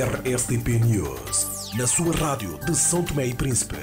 RSTP News, na sua rádio de São Tomé e Príncipe.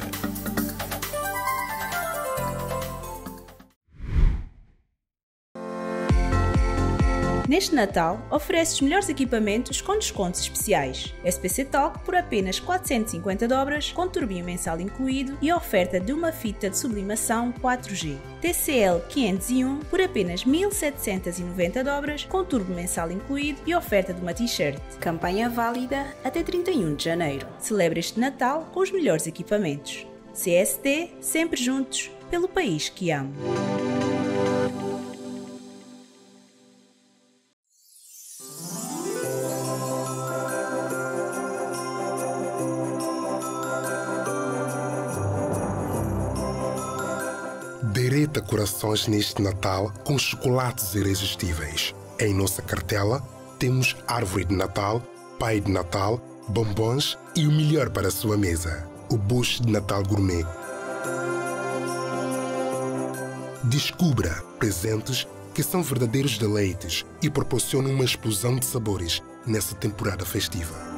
Neste Natal, oferece os melhores equipamentos com descontos especiais. SPC Talk por apenas 450 dobras, com turbina mensal incluído e oferta de uma fita de sublimação 4G. TCL 501 por apenas 1790 dobras, com turbo mensal incluído e oferta de uma t-shirt. Campanha válida até 31 de janeiro. Celebre este Natal com os melhores equipamentos. CST, sempre juntos, pelo país que amo. Derreta corações neste Natal com chocolates irresistíveis. Em nossa cartela temos árvore de Natal, pai de Natal, bombons e o melhor para a sua mesa, o Bush de Natal Gourmet. Descubra presentes que são verdadeiros deleites e proporcionam uma explosão de sabores nessa temporada festiva.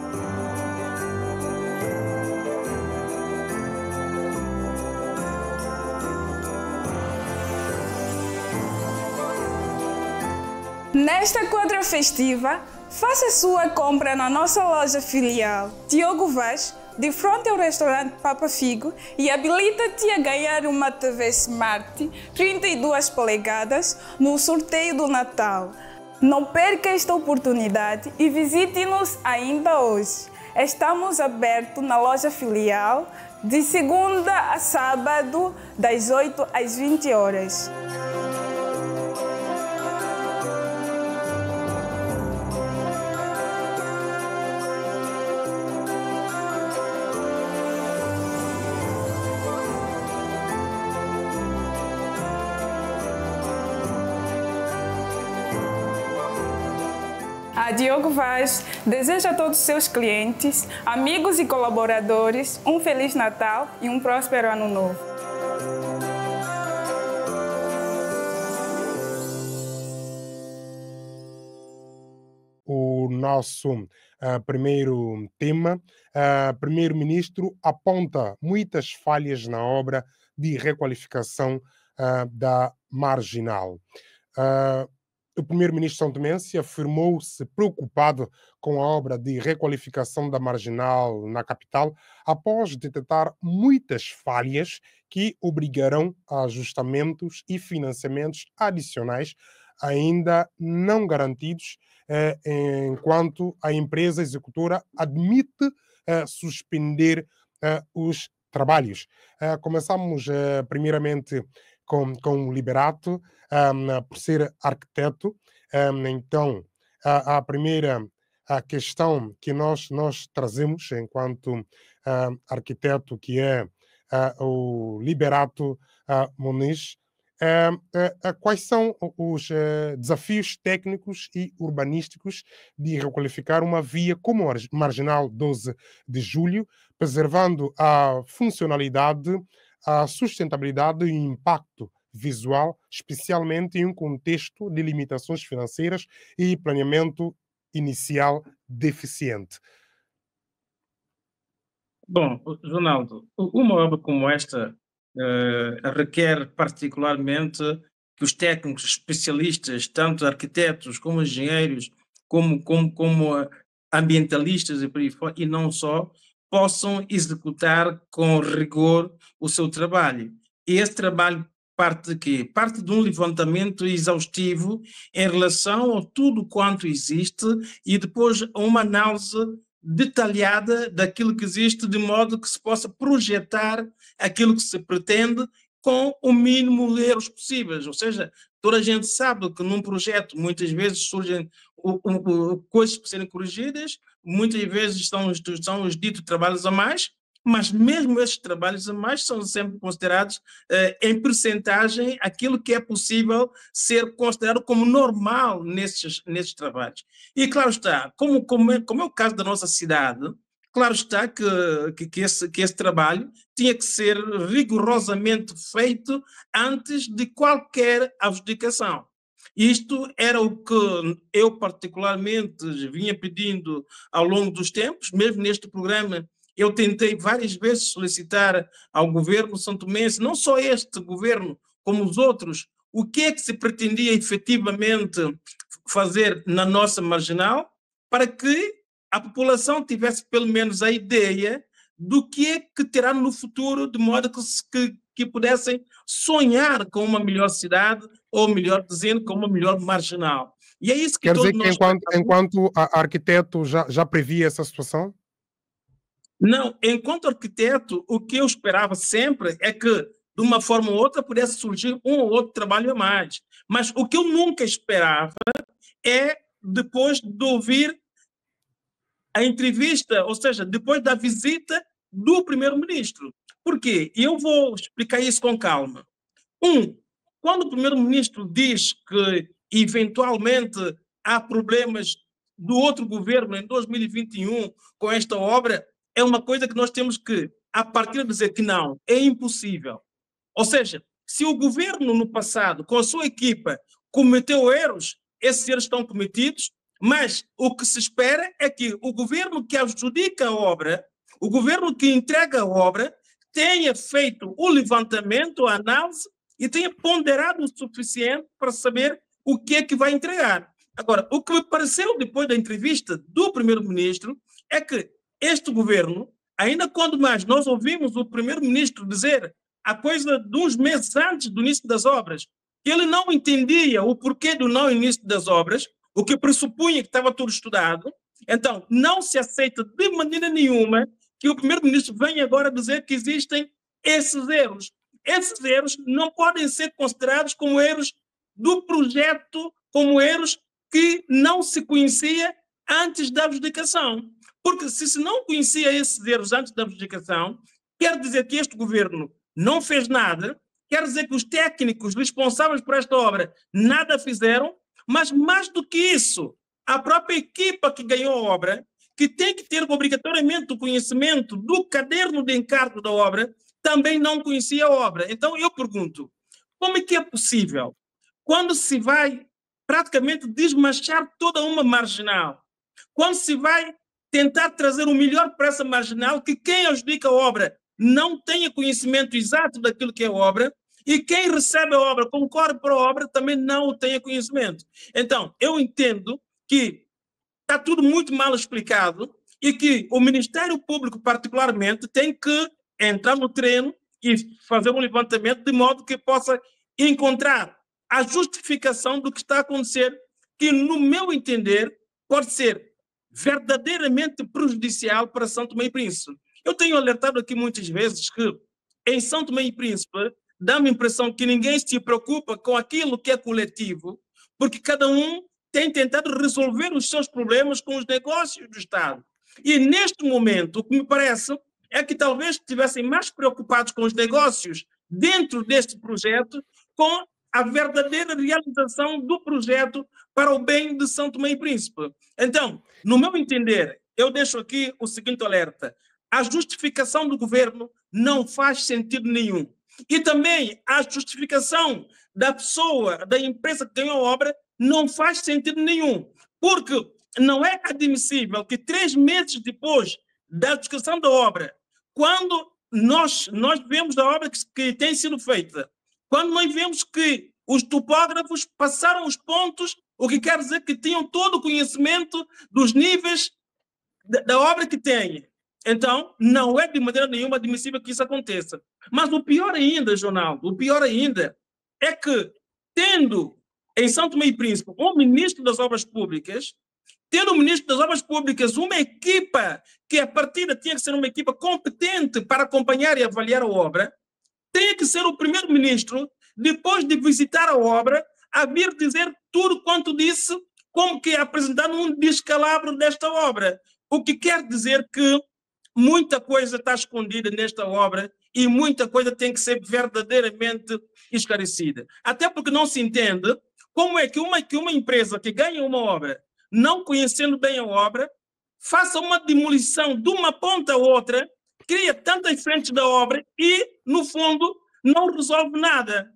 Nesta quadra festiva, faça sua compra na nossa loja filial Diogo Vaz, de frente ao restaurante Papa Figo, e habilita-te a ganhar uma TV Smart 32 polegadas no sorteio do Natal. Não perca esta oportunidade e visite-nos ainda hoje. Estamos abertos na loja filial de segunda a sábado, das 8 às 20 horas. A Diogo Vaz deseja a todos os seus clientes, amigos e colaboradores um Feliz Natal e um próspero Ano Novo. O nosso primeiro tema, Primeiro-Ministro aponta muitas falhas na obra de requalificação da Marginal. O primeiro-ministro são-tomense afirmou-se preocupado com a obra de requalificação da Marginal na capital, após detectar muitas falhas que obrigarão a ajustamentos e financiamentos adicionais ainda não garantidos, enquanto a empresa executora admite suspender os trabalhos. Começamos primeiramente com o Liberato, por ser arquiteto. Então, a primeira questão que nós trazemos enquanto arquiteto, que é o Liberato Muniz, quais são os desafios técnicos e urbanísticos de requalificar uma via como a Marginal 12 de Julho, preservando a funcionalidade, a sustentabilidade e o impacto visual, especialmente em um contexto de limitações financeiras e planeamento inicial deficiente? Bom, Ronaldo, uma obra como esta requer particularmente que os técnicos especialistas, tanto arquitetos como engenheiros, como ambientalistas e por aí fora, e não só, possam executar com rigor o seu trabalho. E esse trabalho parte de quê? Parte de um levantamento exaustivo em relação a tudo quanto existe e depois uma análise detalhada daquilo que existe, de modo que se possa projetar aquilo que se pretende com o mínimo de erros possíveis. Ou seja, toda a gente sabe que num projeto muitas vezes surgem coisas para serem corrigidas, muitas vezes são os ditos trabalhos a mais, mas mesmo esses trabalhos a mais são sempre considerados em percentagem aquilo que é possível ser considerado como normal nesses trabalhos. E claro está, como é o caso da nossa cidade, claro está que esse trabalho tinha que ser rigorosamente feito antes de qualquer adjudicação. Isto era o que eu particularmente vinha pedindo ao longo dos tempos, mesmo neste programa. Eu tentei várias vezes solicitar ao governo santomense, não só este governo, como os outros, o que é que se pretendia efetivamente fazer na nossa marginal para que a população tivesse pelo menos a ideia do que é que terá no futuro, de modo que pudessem sonhar com uma melhor cidade, ou melhor dizendo, com uma melhor marginal. E é isso que Quer dizer todos que nós... enquanto arquiteto já previa essa situação? Não, enquanto arquiteto, o que eu esperava sempre é que, de uma forma ou outra, pudesse surgir um ou outro trabalho a mais. Mas o que eu nunca esperava é, depois de ouvir a entrevista, ou seja, depois da visita do primeiro-ministro. Por quê? E eu vou explicar isso com calma. Quando o primeiro-ministro diz que, eventualmente, há problemas do outro governo em 2021 com esta obra, é uma coisa que nós temos que, a partir de dizer que não, é impossível. Ou seja, se o governo no passado, com a sua equipa, cometeu erros, esses erros estão cometidos, mas o que se espera é que o governo que adjudica a obra, o governo que entrega a obra, tenha feito o levantamento, a análise e tenha ponderado o suficiente para saber o que é que vai entregar. Agora, o que me pareceu depois da entrevista do primeiro-ministro é que este governo, ainda quando mais nós ouvimos o primeiro-ministro dizer a coisa de uns meses antes do início das obras, que ele não entendia o porquê do não início das obras, o que pressupunha que estava tudo estudado. Então, não se aceita de maneira nenhuma que o primeiro-ministro venha agora dizer que existem esses erros. Esses erros não podem ser considerados como erros do projeto, como erros que não se conhecia antes da adjudicação. Porque se não conhecia esses erros antes da adjudicação, quer dizer que este governo não fez nada, quer dizer que os técnicos responsáveis por esta obra nada fizeram, mas mais do que isso, a própria equipa que ganhou a obra, que tem que ter obrigatoriamente o conhecimento do caderno de encargo da obra, também não conhecia a obra. Então eu pergunto, como é que é possível, quando se vai praticamente desmanchar toda uma marginal, quando se vai tentar trazer o melhor para essa marginal, que quem adjudica a obra não tenha conhecimento exato daquilo que é a obra, e quem recebe a obra, concorre para a obra, também não tenha conhecimento. Então, eu entendo que está tudo muito mal explicado e que o Ministério Público, particularmente, tem que entrar no terreno e fazer um levantamento de modo que possa encontrar a justificação do que está a acontecer, que, no meu entender, pode ser verdadeiramente prejudicial para São Tomé e Príncipe. Eu tenho alertado aqui muitas vezes que, em São Tomé e Príncipe, dá-me a impressão que ninguém se preocupa com aquilo que é coletivo, porque cada um tem tentado resolver os seus problemas com os negócios do Estado. E, neste momento, o que me parece é que talvez estivessem mais preocupados com os negócios dentro deste projeto, com a verdadeira realização do projeto para o bem de São Tomé e Príncipe. Então, no meu entender, eu deixo aqui o seguinte alerta. A justificação do governo não faz sentido nenhum. E também a justificação da pessoa, da empresa que ganhou a obra, não faz sentido nenhum. Porque não é admissível que 3 meses depois da adjudicação da obra, quando nós vemos a obra que tem sido feita, quando nós vemos que os topógrafos passaram os pontos, o que quer dizer que tinham todo o conhecimento dos níveis da obra que têm. Então, não é de maneira nenhuma admissível que isso aconteça. Mas o pior ainda, Ronaldo, o pior ainda é que, tendo em São Tomé e Príncipe um ministro das Obras Públicas, tendo o ministro das Obras Públicas uma equipa que, a partida, tinha que ser uma equipa competente para acompanhar e avaliar a obra, tem que ser o primeiro-ministro, depois de visitar a obra, a vir dizer tudo quanto disse, como que apresentando um descalabro desta obra. O que quer dizer que muita coisa está escondida nesta obra e muita coisa tem que ser verdadeiramente esclarecida. Até porque não se entende como é que uma empresa que ganha uma obra, não conhecendo bem a obra, faça uma demolição de uma ponta a outra, cria tantas frentes da obra e, no fundo, não resolve nada.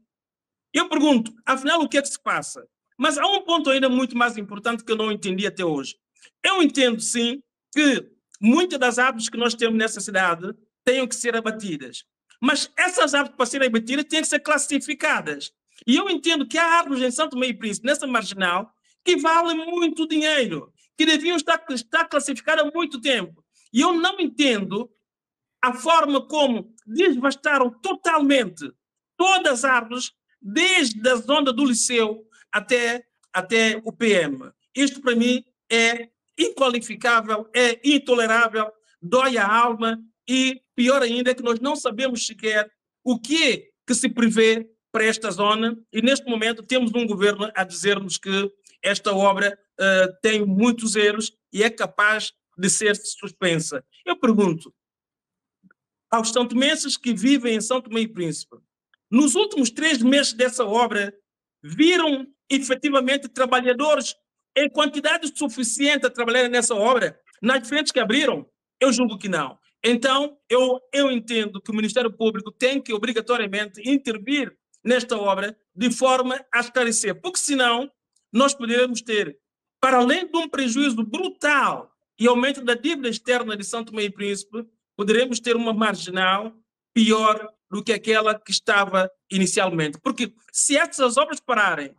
Eu pergunto, afinal, o que é que se passa? Mas há um ponto ainda muito mais importante que eu não entendi até hoje. Eu entendo, sim, que muitas das árvores que nós temos nessa cidade tenham que ser abatidas. Mas essas árvores, para serem abatidas, têm que ser classificadas. E eu entendo que há árvores em Santo Tomé e Príncipe, nessa marginal, que valem muito dinheiro, que deviam estar classificadas há muito tempo. E eu não entendo a forma como devastaram totalmente todas as árvores, desde a zona do Liceu até o PM. Isto, para mim, é inqualificável, é intolerável, dói a alma e, pior ainda, é que nós não sabemos sequer o que é que se prevê para esta zona e, neste momento, temos um governo a dizer-nos que esta obra tem muitos erros e é capaz de ser suspensa. Eu pergunto aos santomenses que vivem em São Tomé e Príncipe, nos últimos 3 meses dessa obra, viram efetivamente trabalhadores em quantidade suficiente a trabalhar nessa obra, nas frentes que abriram? Eu julgo que não. Então, eu entendo que o Ministério Público tem que obrigatoriamente intervir nesta obra de forma a esclarecer, porque senão nós poderemos ter, para além de um prejuízo brutal e aumento da dívida externa de São Tomé e Príncipe, poderemos ter uma marginal pior do que aquela que estava inicialmente. Porque se essas obras pararem,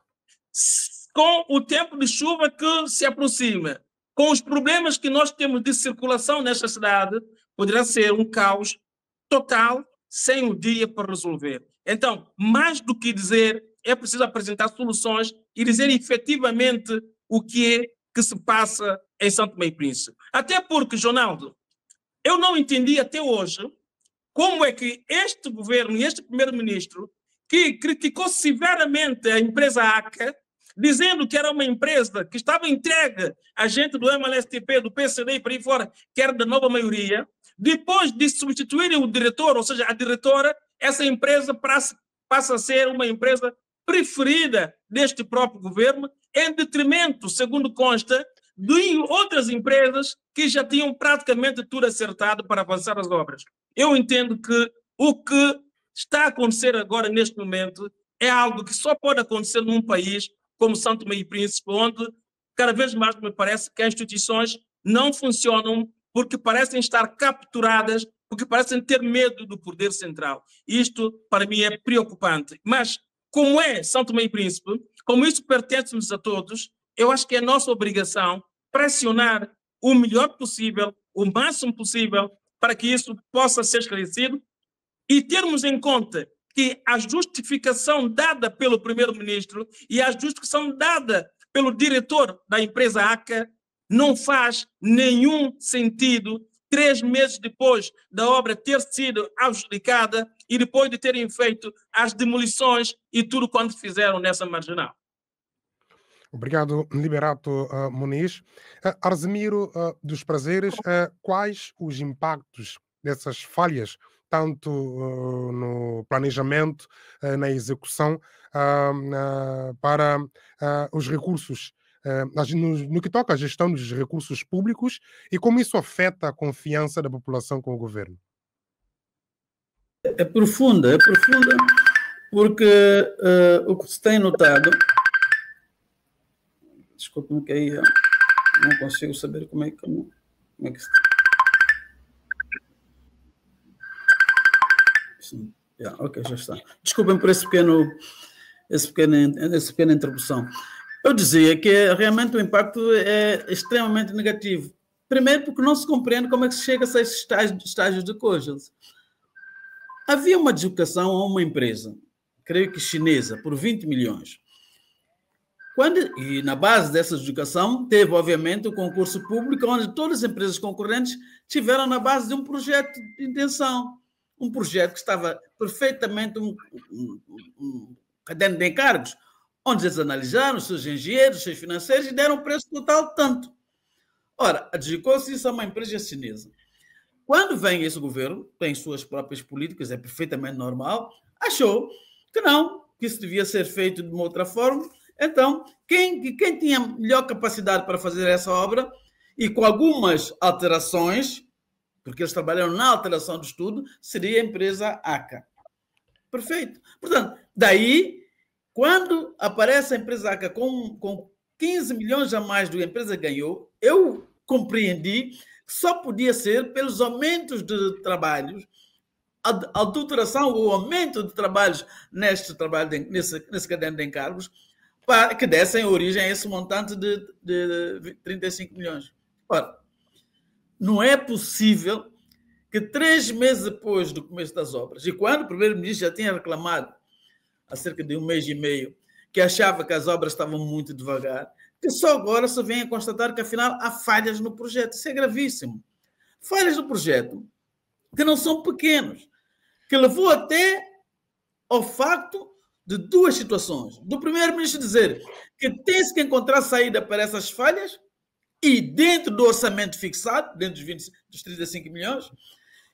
com o tempo de chuva que se aproxima, com os problemas que nós temos de circulação nesta cidade, poderá ser um caos total, sem um dia para resolver. Então, mais do que dizer, é preciso apresentar soluções e dizer efetivamente o que é que se passa em São Tomé e Príncipe. Até porque, Jonaldo, eu não entendi até hoje como é que este governo e este primeiro-ministro, que criticou severamente a empresa ACA, dizendo que era uma empresa que estava entregue a gente do MLSTP, do PCD e por aí fora, que era da nova maioria, depois de substituírem o diretor, ou seja, a diretora, essa empresa passa a ser uma empresa preferida deste próprio governo, em detrimento, segundo consta, de outras empresas que já tinham praticamente tudo acertado para avançar as obras. Eu entendo que o que está a acontecer agora, neste momento, é algo que só pode acontecer num país como São Tomé e Príncipe, onde cada vez mais me parece que as instituições não funcionam porque parecem estar capturadas, porque parecem ter medo do poder central. Isto, para mim, é preocupante. Mas, como é São Tomé e Príncipe, como isso pertence-nos a todos, eu acho que é nossa obrigação pressionar o melhor possível, o máximo possível, para que isso possa ser esclarecido e termos em conta que a justificação dada pelo primeiro-ministro e a justificação dada pelo diretor da empresa ACA não faz nenhum sentido 3 meses depois da obra ter sido adjudicada e depois de terem feito as demolições e tudo quanto fizeram nessa marginal. Obrigado, Liberato Muniz. Arsemiro dos Prazeres, quais os impactos dessas falhas, tanto no planejamento, na execução, para os recursos, no que toca à gestão dos recursos públicos e como isso afeta a confiança da população com o governo? É profunda, porque o que se tem notado... Desculpe-me que aí não consigo saber como é que está. Ok, já está. Desculpem por essa pequena interrupção. Eu dizia que realmente o impacto é extremamente negativo. Primeiro porque não se compreende como é que se chega a esses estágios de coisas. Havia uma adjudicação a uma empresa, creio que chinesa, por 20 milhões. E na base dessa adjudicação teve, obviamente, o concurso público, onde todas as empresas concorrentes tiveram na base de um projeto de intenção. Um projeto que estava perfeitamente um caderno de encargos, onde eles analisaram os seus engenheiros, os seus financeiros e deram o preço total tanto. Ora, adjudicou-se isso a uma empresa chinesa. Quando vem esse governo, tem suas próprias políticas, é perfeitamente normal, achou que não, que isso devia ser feito de uma outra forma. Então, quem tinha melhor capacidade para fazer essa obra e com algumas alterações, porque eles trabalharam na alteração do estudo, seria a empresa ACA. Perfeito. Portanto, daí Quando aparece a empresa ACA com 15 milhões a mais do que a empresa ganhou, eu compreendi que só podia ser pelos aumentos de trabalhos, a adulteração ou aumento de trabalhos nesse caderno de encargos, para que dessem origem a esse montante de 35 milhões. Ora, não é possível que 3 meses depois do começo das obras, e quando o primeiro-ministro já tinha reclamado há cerca de 1 mês e meio, que achava que as obras estavam muito devagar, que só agora se vem a constatar que, afinal, há falhas no projeto. Isso é gravíssimo. Falhas no projeto que não são pequenos, que levou até ao facto de 2 situações. Do primeiro-ministro dizer que tem-se que encontrar saída para essas falhas e dentro do orçamento fixado, dentro dos 35 milhões,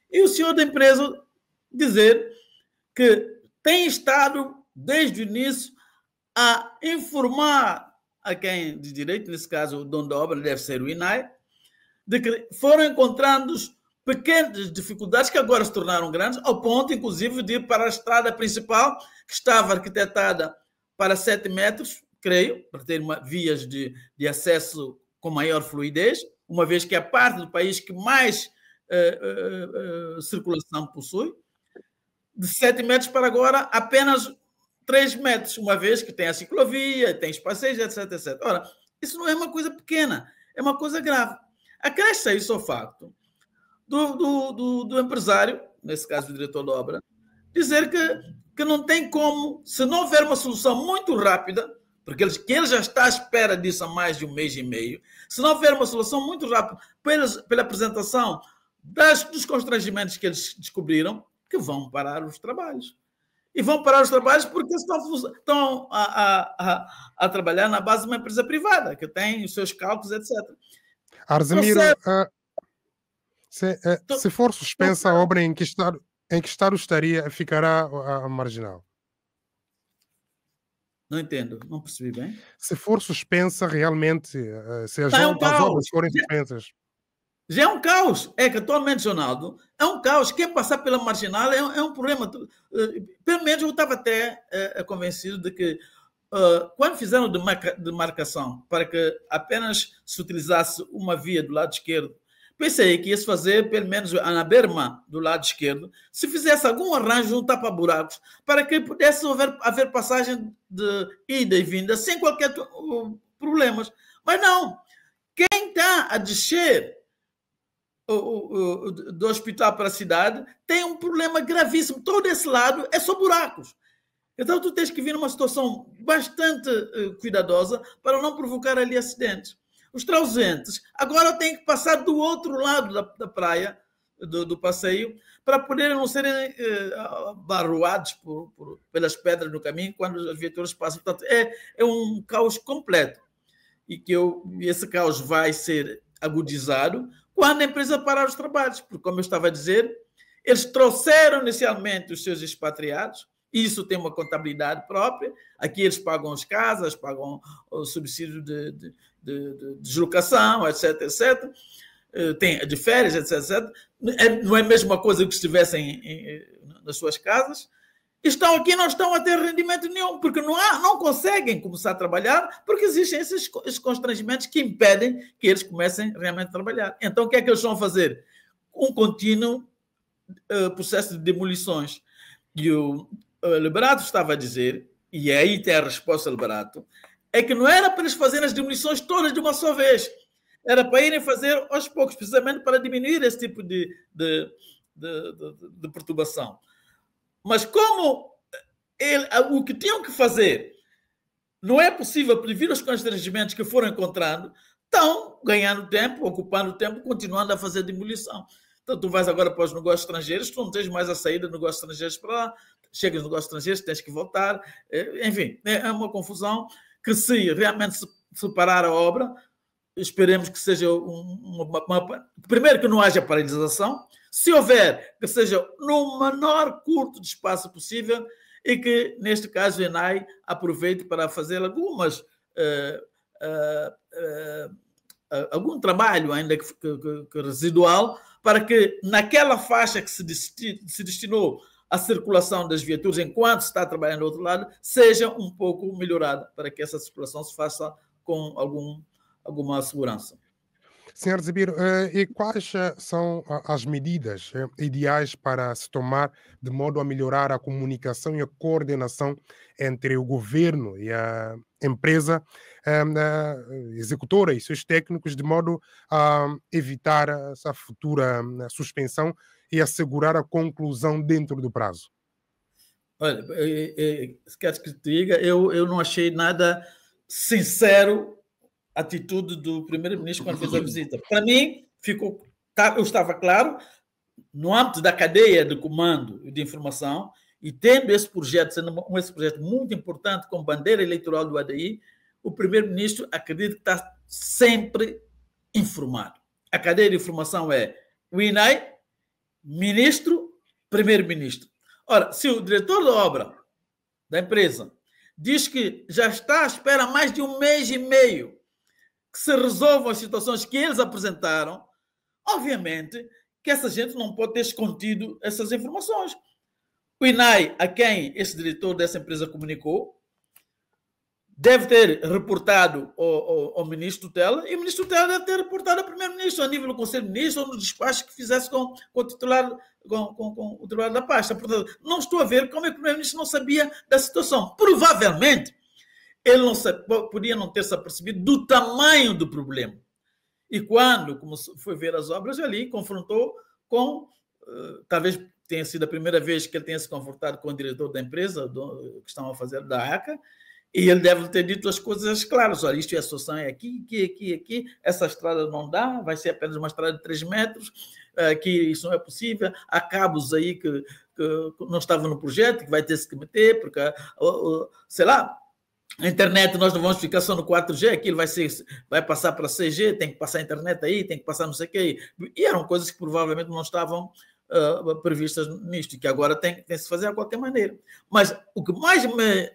e o senhor da empresa dizer que tem estado, desde o início, a informar a quem de direito, nesse caso o dono da obra, deve ser o INAI, de que foram encontrando pequenas dificuldades que agora se tornaram grandes, ao ponto, inclusive, de ir para a estrada principal, que estava arquitetada para 7 metros, creio, para ter vias de acesso com maior fluidez, uma vez que é a parte do país que mais circulação possui, de 7 metros para agora apenas 3 metros, uma vez que tem a ciclovia, tem os passeios, etc, etc. Ora, isso não é uma coisa pequena, é uma coisa grave. Acresce a isso ao facto do empresário, nesse caso o diretor da obra, dizer que não tem como, se não houver uma solução muito rápida, porque ele já está à espera disso há mais de 1 mês e meio, se não houver uma solução muito rápida pela apresentação dos constrangimentos que eles descobriram, que vão parar os trabalhos. E vão parar os trabalhos porque estão a trabalhar na base de uma empresa privada, que tem os seus cálculos, etc. Arzemiro, se for suspensa a obra, em que estado ficará a marginal? Não entendo, não percebi bem. Se for suspensa realmente, se as obras forem suspensas. Já é um caos. É que atualmente, Ronaldo, é um caos. Quem passar pela marginal é um problema. Pelo menos eu estava até convencido de que quando fizeram demarcação para que apenas se utilizasse uma via do lado esquerdo, pensei que ia-se fazer, pelo menos na berma do lado esquerdo, se fizesse algum arranjo, um tapa-buracos, para que pudesse haver passagem de ida e vinda sem qualquer problemas. Mas não. Quem está a descer do hospital para a cidade tem um problema gravíssimo. Todo esse lado é só buracos. Então tu tens que vir numa situação bastante cuidadosa para não provocar ali acidentes. Os transeuntes agora têm que passar do outro lado da praia, do passeio, para poderem não serem barroados pelas pedras no caminho quando as viaturas passam. Portanto, é um caos completo. E esse caos vai ser agudizado quando a empresa parar os trabalhos, porque, como eu estava a dizer, eles trouxeram inicialmente os seus expatriados, isso tem uma contabilidade própria, aqui eles pagam as casas, pagam o subsídio de deslocação, etc, etc, tem de férias, etc, etc. Não é a mesma coisa que estivessem nas suas casas. Estão aqui, não estão a ter rendimento nenhum, porque não conseguem começar a trabalhar, porque existem esses constrangimentos que impedem que eles comecem realmente a trabalhar. Então, o que é que eles vão fazer? Um contínuo processo de demolições. E o Liberato estava a dizer, e aí tem a resposta do Liberato, é que não era para eles fazerem as demolições todas de uma só vez, era para irem fazer aos poucos, precisamente para diminuir esse tipo de perturbação. Mas como o que tinham que fazer não é possível prever os constrangimentos que foram encontrando, estão ganhando tempo, ocupando tempo, continuando a fazer demolição. Então, tu vais agora para os negócios estrangeiros, tu não tens mais a saída de negócios estrangeiros para lá, chegas nos negócios estrangeiros, tens que voltar. Enfim, é uma confusão que, se realmente se parar a obra, esperemos que seja primeiro, que não haja paralisação, se houver, que seja no menor curto de espaço possível e que, neste caso, o ENAI aproveite para fazer algum trabalho, ainda que residual, para que naquela faixa que se destinou a circulação das viaturas enquanto se está trabalhando do outro lado seja um pouco melhorada para que essa circulação se faça com alguma segurança. Senhor Zibiro, e quais são as medidas ideais para se tomar de modo a melhorar a comunicação e a coordenação entre o governo e a empresa executora e seus técnicos, de modo a evitar essa futura suspensão e assegurar a conclusão dentro do prazo? Olha, se queres que te diga, eu não achei nada sincero a atitude do primeiro-ministro quando fez a visita. Para mim, eu estava claro, no âmbito da cadeia de comando e de informação, e tendo esse projeto, sendo esse projeto muito importante como bandeira eleitoral do ADI, o primeiro-ministro acredita que está sempre informado. A cadeia de informação é o INAI, ministro, primeiro-ministro. Ora, se o diretor da obra da empresa diz que já está à espera mais de 1 mês e meio que se resolvam as situações que eles apresentaram, obviamente que essa gente não pode ter escondido essas informações. O INAI, a quem esse diretor dessa empresa comunicou, deve ter reportado ao ministro tutela, e o ministro tutela deve ter reportado ao primeiro-ministro, a nível do Conselho de Ministros, ou no despacho que fizesse com o titular da pasta. Portanto, não estou a ver como é que o primeiro-ministro não sabia da situação. Provavelmente, ele podia não ter se apercebido do tamanho do problema. E quando foi ver as obras ali, confrontou com, talvez tenha sido a primeira vez que ele tenha se confrontado com o diretor da empresa, que estão a fazer da ACA, e ele deve ter dito as coisas claras. Olha, isto é a situação, é aqui, essa estrada não dá, vai ser apenas uma estrada de 3 metros, que isso não é possível, há cabos aí que não estavam no projeto, que vai ter-se que meter, porque, sei lá, a internet nós não vamos ficar só no 4G, aquilo vai passar para 6G, tem que passar a internet aí, tem que passar não sei o quê. E eram coisas que provavelmente não estavam previstas nisto, e que agora tem que se fazer de qualquer maneira. Mas o que mais me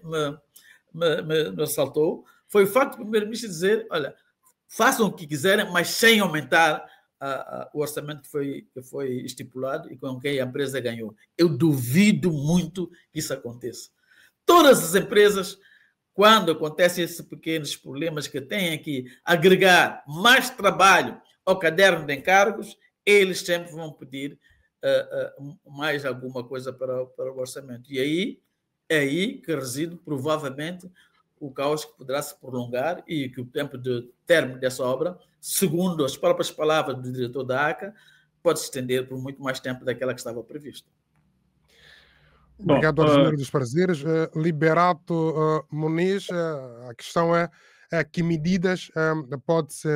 assaltou foi o facto do primeiro-ministro dizer, olha, façam o que quiserem, mas sem aumentar o orçamento que foi estipulado e com que a empresa ganhou. Eu duvido muito que isso aconteça. Todas as empresas, quando acontecem esses pequenos problemas que têm que agregar mais trabalho ao caderno de encargos, eles sempre vão pedir mais alguma coisa para o orçamento. E é aí que reside, provavelmente, o caos que poderá se prolongar e que o tempo de término dessa obra, segundo as próprias palavras do diretor da ACA, pode se estender por muito mais tempo daquela que estava prevista. Obrigado, Argemiro dos Prazeres. Liberato Muniz, a questão é que medidas pode-se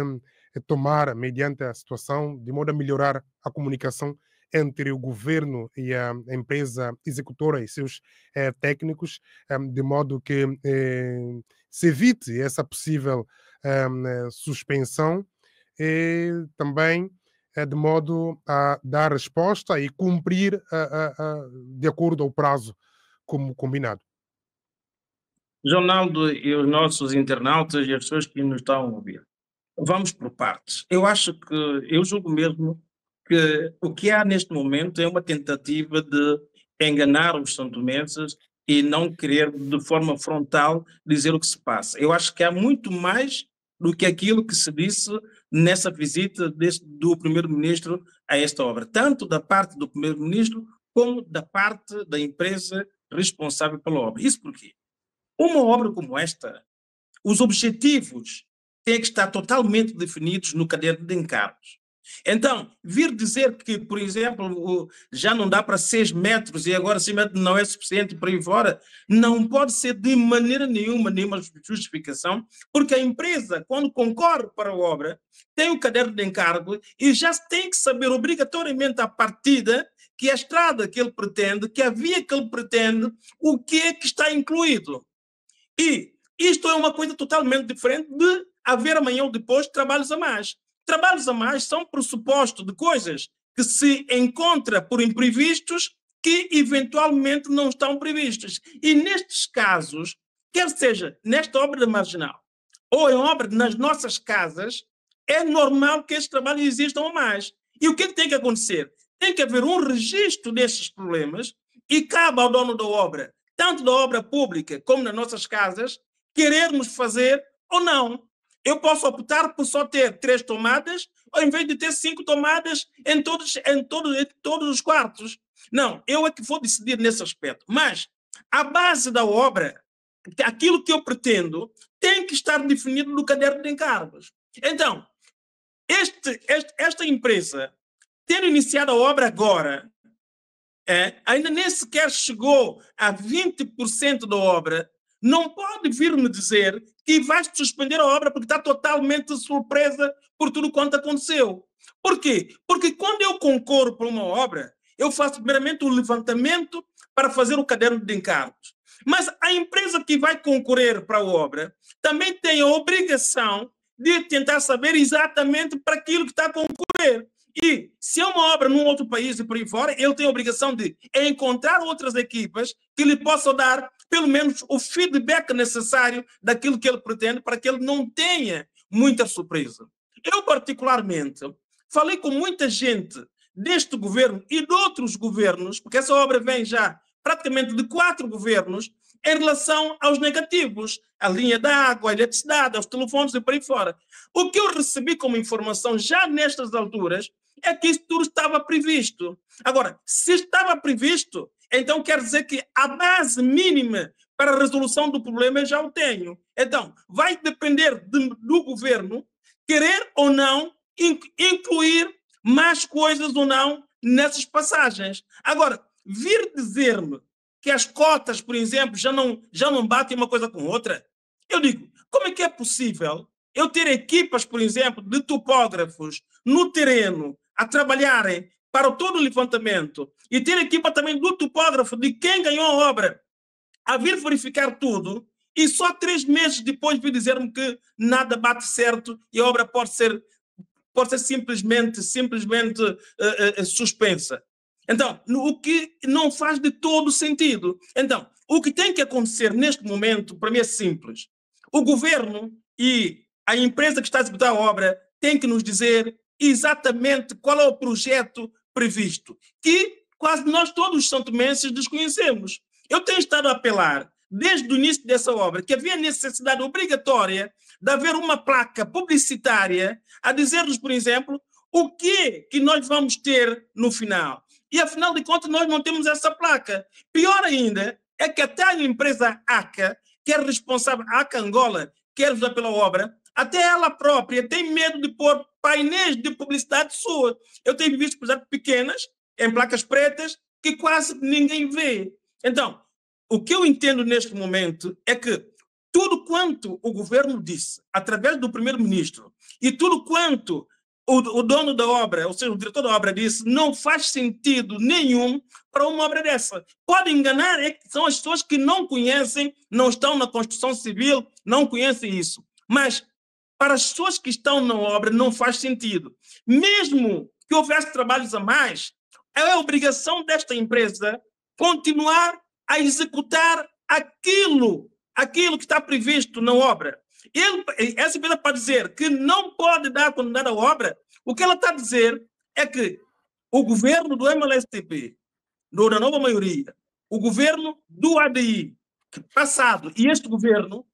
tomar mediante a situação de modo a melhorar a comunicação entre o governo e a empresa executora e seus técnicos, de modo que se evite essa possível suspensão e também de modo a dar resposta e cumprir de acordo ao prazo como combinado. Ronaldo e os nossos internautas e as pessoas que nos estão a ouvir, vamos por partes. Eu julgo mesmo que o que há neste momento é uma tentativa de enganar os santomenses e não querer de forma frontal dizer o que se passa. Eu acho que há muito mais do que aquilo que se disse nessa visita do primeiro-ministro a esta obra, tanto da parte do primeiro-ministro como da parte da empresa responsável pela obra. Isso porque uma obra como esta, os objetivos têm que estar totalmente definidos no caderno de encargos. Então, vir dizer que, por exemplo, já não dá para 6 metros e agora 6 metros não é suficiente para ir fora, não pode ser de maneira nenhuma justificação, porque a empresa, quando concorre para a obra, tem o caderno de encargo e já tem que saber obrigatoriamente à partida que a estrada que ele pretende, que a via que ele pretende, o que é que está incluído. E isto é uma coisa totalmente diferente de haver amanhã ou depois trabalhos a mais. Trabalhos a mais são pressuposto de coisas que se encontra por imprevistos que eventualmente não estão previstos. E nestes casos, quer seja nesta obra marginal ou em obra nas nossas casas, é normal que estes trabalhos existam a mais. E o que é que tem que acontecer? Tem que haver um registro destes problemas E cabe ao dono da obra, tanto da obra pública como nas nossas casas, querermos fazer ou não. Eu posso optar por só ter 3 tomadas, ao invés de ter 5 tomadas em todos os quartos. Não, eu é que vou decidir nesse aspecto. Mas a base da obra, aquilo que eu pretendo, tem que estar definido no caderno de encargos. Então, esta empresa, tendo iniciado a obra agora, ainda nem sequer chegou a 20% da obra, não pode vir-me dizer que vai suspender a obra porque está totalmente surpresa por tudo quanto aconteceu. Por quê? Porque quando eu concorro para uma obra, eu faço primeiramente um levantamento para fazer o caderno de encargos. Mas a empresa que vai concorrer para a obra também tem a obrigação de tentar saber exatamente para aquilo que está a concorrer. E se é uma obra num outro país e por aí fora, ele tem a obrigação de encontrar outras equipas que lhe possam dar pelo menos o feedback necessário daquilo que ele pretende para que ele não tenha muita surpresa. Eu, particularmente, falei com muita gente deste governo e de outros governos, porque essa obra vem já praticamente de 4 governos, em relação aos negativos, a linha da água, a eletricidade, os telefones e por aí fora. O que eu recebi como informação já nestas alturas é que isso tudo estava previsto. Agora, se estava previsto, então quer dizer que a base mínima para a resolução do problema eu já o tenho. Então, vai depender do governo querer ou não incluir mais coisas ou não nessas passagens. Agora, vir dizer-me que as cotas, por exemplo, já não batem uma coisa com outra, eu digo, como é que é possível eu ter equipas, por exemplo, de topógrafos no terreno a trabalharem para todo o levantamento e ter equipa também do topógrafo de quem ganhou a obra a vir verificar tudo e só 3 meses depois vir dizer-me que nada bate certo e a obra pode ser simplesmente suspensa. Então, o que não faz de todo sentido. Então, o que tem que acontecer neste momento, para mim é simples. O governo e a empresa que está a executar a obra tem que nos dizer exatamente qual é o projeto previsto, que quase nós todos os santomenses desconhecemos. Eu tenho estado a apelar, desde o início dessa obra, que havia necessidade obrigatória de haver uma placa publicitária a dizer-nos, por exemplo, o que nós vamos ter no final. E, afinal de contas, nós não temos essa placa. Pior ainda é que até a empresa ACA, que é responsável, ACA Angola, que é responsável pela obra, até ela própria tem medo de pôr painéis de publicidade sua. Eu tenho visto, por exemplo, pequenas, em placas pretas, que quase ninguém vê. Então, o que eu entendo neste momento é que tudo quanto o governo disse, através do primeiro-ministro, e tudo quanto o dono da obra, ou seja, o diretor da obra disse, não faz sentido nenhum para uma obra dessa. Pode enganar, são as pessoas que não conhecem, não estão na construção civil, não conhecem isso. Mas para as pessoas que estão na obra não faz sentido. Mesmo que houvesse trabalhos a mais, é a obrigação desta empresa continuar a executar aquilo que está previsto na obra. Essa empresa pode dizer que não pode dar continuidade à obra. O que ela está a dizer é que o governo do MLSTP, da nova maioria, o governo do ADI, passado, e este governo,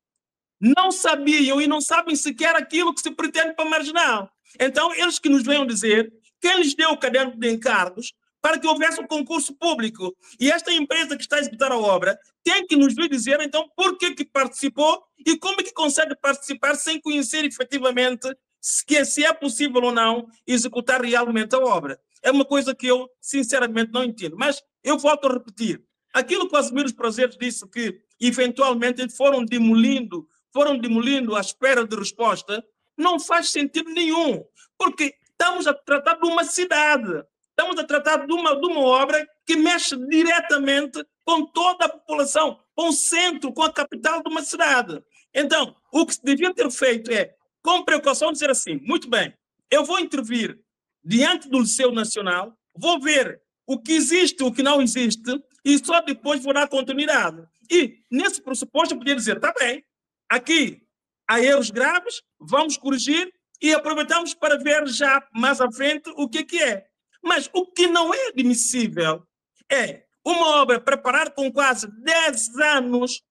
não sabiam e não sabem sequer aquilo que se pretende para a Marginal. Então, eles que nos venham dizer quem lhes deu o caderno de encargos para que houvesse um concurso público. E esta empresa que está a executar a obra tem que nos vir dizer, então, por que participou e como é que consegue participar sem conhecer efetivamente se é possível ou não executar realmente a obra. É uma coisa que eu, sinceramente, não entendo. Mas eu volto a repetir. Aquilo que o Asmiro Prazeres disse que, eventualmente, foram demolindo à espera de resposta, não faz sentido nenhum. Porque estamos a tratar de uma cidade. Estamos a tratar de uma obra que mexe diretamente com toda a população, com o centro, com a capital de uma cidade. Então, o que se devia ter feito é, com precaução, dizer assim, muito bem, eu vou intervir diante do Liceu Nacional, vou ver o que existe, o que não existe, e só depois vou dar continuidade. E, nesse pressuposto, eu podia dizer, está bem, aqui há erros graves, vamos corrigir e aproveitamos para ver já mais à frente o que é. Mas o que não é admissível é uma obra preparada com quase 10 anos,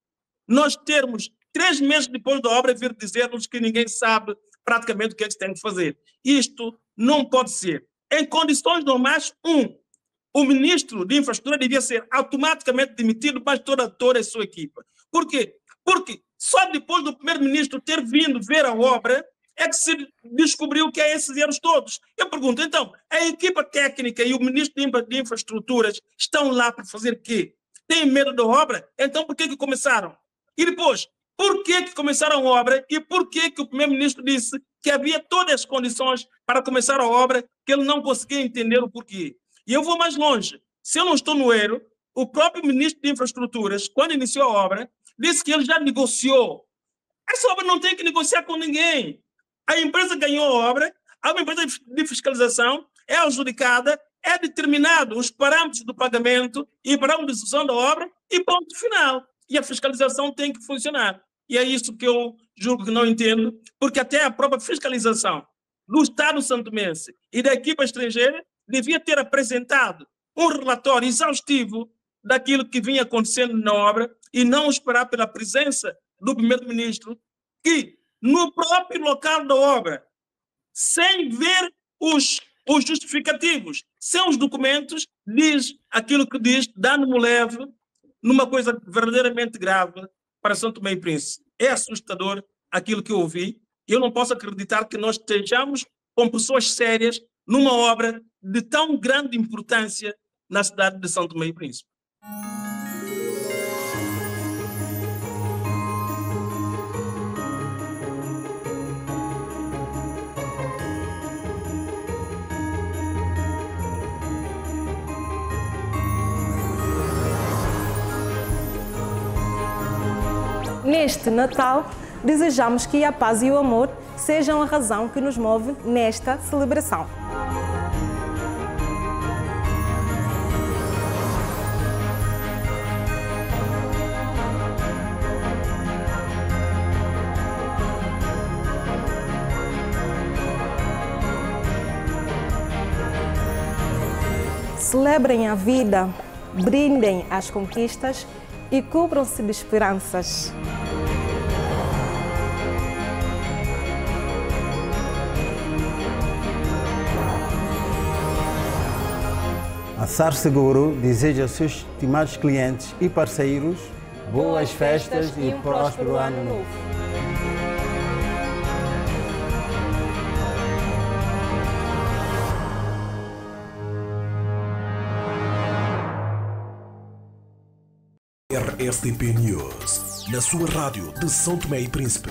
nós termos 3 meses depois da obra vir dizer-nos que ninguém sabe praticamente o que é que se tem que fazer. Isto não pode ser. Em condições normais, o ministro de Infraestrutura devia ser automaticamente demitido, mas toda a sua equipa. Por quê? Porque só depois do primeiro-ministro ter vindo ver a obra é que se descobriu que é esses erros todos. Eu pergunto, então, a equipa técnica e o ministro de Infraestruturas estão lá para fazer o quê? Têm medo da obra? Então, por que começaram? E depois, por que começaram a obra e por que o primeiro-ministro disse que havia todas as condições para começar a obra, que ele não conseguia entender o porquê? E eu vou mais longe. Se eu não estou no erro, o próprio ministro de Infraestruturas, quando iniciou a obra, disse que ele já negociou. Essa obra não tem que negociar com ninguém. A empresa ganhou a obra, há uma empresa de fiscalização, é adjudicada, é determinado os parâmetros do pagamento e parâmetros de execução da obra e ponto final. E a fiscalização tem que funcionar. E é isso que eu julgo que não entendo, porque até a própria fiscalização do Estado santomense e da equipa estrangeira devia ter apresentado um relatório exaustivo daquilo que vinha acontecendo na obra e não esperar pela presença do primeiro-ministro que, no próprio local da obra, sem ver os justificativos, sem os documentos, diz aquilo que diz, dando-me leve, numa coisa verdadeiramente grave para São Tomé e Príncipe. É assustador aquilo que eu ouvi. Eu não posso acreditar que nós estejamos com pessoas sérias numa obra de tão grande importância na cidade de São Tomé e Príncipe. Neste Natal, desejamos que a paz e o amor sejam a razão que nos move nesta celebração. Celebrem a vida, brindem as conquistas e cubram-se de esperanças. A SAR Seguro deseja aos seus estimados clientes e parceiros boas festas e um próspero ano novo. RSTP News, na sua rádio de São Tomé e Príncipe.